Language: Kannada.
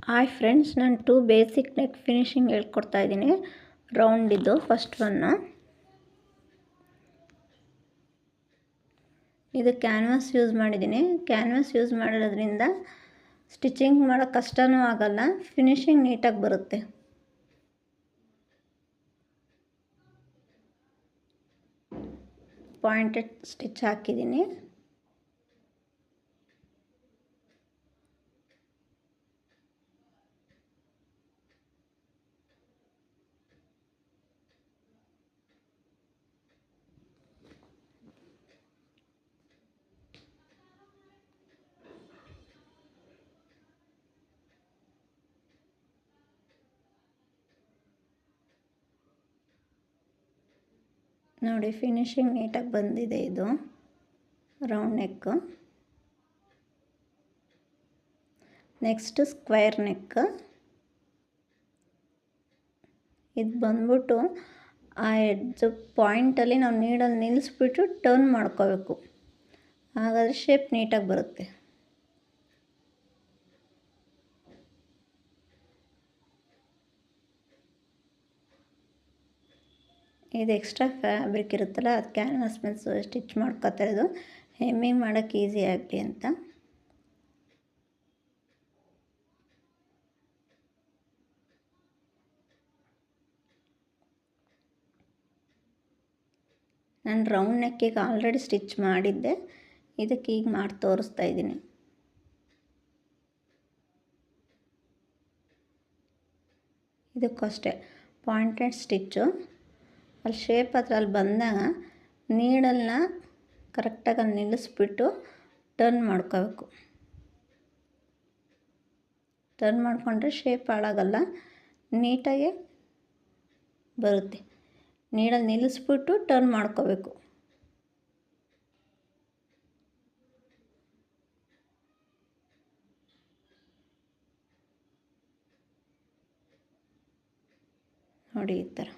ಹಾಯ್ ಫ್ರೆಂಡ್ಸ್, ನಾನು 2 ಬೇಸಿಕ್ ನೆಕ್ ಫಿನಿಶಿಂಗ್ ಹೇಳ್ಕೊಡ್ತಾ ಇದ್ದೀನಿ. ರೌಂಡ್ ಇದು ಫಸ್ಟ್ ಒನ್ನು. ಇದು ಕ್ಯಾನ್ವಾಸ್ ಯೂಸ್ ಮಾಡಿದ್ದೀನಿ. ಕ್ಯಾನ್ವಾಸ್ ಯೂಸ್ ಮಾಡೋದ್ರಿಂದ ಸ್ಟಿಚಿಂಗ್ ಮಾಡೋ ಕಷ್ಟನೂ ಆಗಲ್ಲ, ಫಿನಿಶಿಂಗ್ ನೀಟಾಗಿ ಬರುತ್ತೆ. ಪಾಯಿಂಟೆಡ್ ಸ್ಟಿಚ್ ಹಾಕಿದ್ದೀನಿ. ನೋಡಿ, ಫಿನಿಶಿಂಗ್ ನೀಟಾಗಿ ಬಂದಿದೆ. ಇದು round neck. Next square neck. ಇದು ಬಂದ್ಬಿಟ್ಟು ಆ ಎಡ್ಜ್ ಪಾಯಿಂಟಲ್ಲಿ ನಾವು ನೀಡಲ್ಲಿ ನಿಲ್ಲಿಸ್ಬಿಟ್ಟು ಟರ್ನ್ ಮಾಡ್ಕೋಬೇಕು, ಹಾಗಾದರೆ ಶೇಪ್ ನೀಟಾಗಿ ಬರುತ್ತೆ. ಇದು ಎಕ್ಸ್ಟ್ರಾ ಫ್ಯಾಬ್ರಿಕ್ ಇರುತ್ತಲ್ಲ, ಅದು ಕ್ಯಾನ್ವಾಸ್ ಮೇಲೆ ಸ್ಟಿಚ್ ಮಾಡ್ಕೊತಾ ಇರೋದು, ಹೆಮ್ಮಿಂಗ್ ಮಾಡೋಕ್ಕೆ ಈಸಿ ಆಗಲಿ ಅಂತ. ನಾನು ರೌಂಡ್ ನೆಕ್ಕಿಗೆ ಆಲ್ರೆಡಿ ಸ್ಟಿಚ್ ಮಾಡಿದ್ದೆ, ಇದಕ್ಕೆ ಈಗ ಮಾಡಿ ತೋರಿಸ್ತಾ ಇದ್ದೀನಿ. ಇದಕ್ಕೂ ಅಷ್ಟೇ ಪಾಯಿಂಟೆಡ್ ಸ್ಟಿಚ್ಚು. ಅಲ್ಲಿ ಶೇಪ್ ಹತ್ರ ಅಲ್ಲಿ ಬಂದಾಗ ನೀಡಲ್ನ ಕರೆಕ್ಟಾಗಿ ಅಲ್ಲಿ ನಿಲ್ಲಿಸ್ಬಿಟ್ಟು ಟರ್ನ್ ಮಾಡ್ಕೋಬೇಕು. ಟರ್ನ್ ಮಾಡಿಕೊಂಡ್ರೆ ಶೇಪ್ ಹಾಳಾಗಲ್ಲ, ನೀಟಾಗಿ ಬರುತ್ತೆ. ನೀಡಲ್ಲಿ ನಿಲ್ಲಿಸ್ಬಿಟ್ಟು ಟರ್ನ್ ಮಾಡ್ಕೋಬೇಕು. ನೋಡಿ, ಈ ಥರ.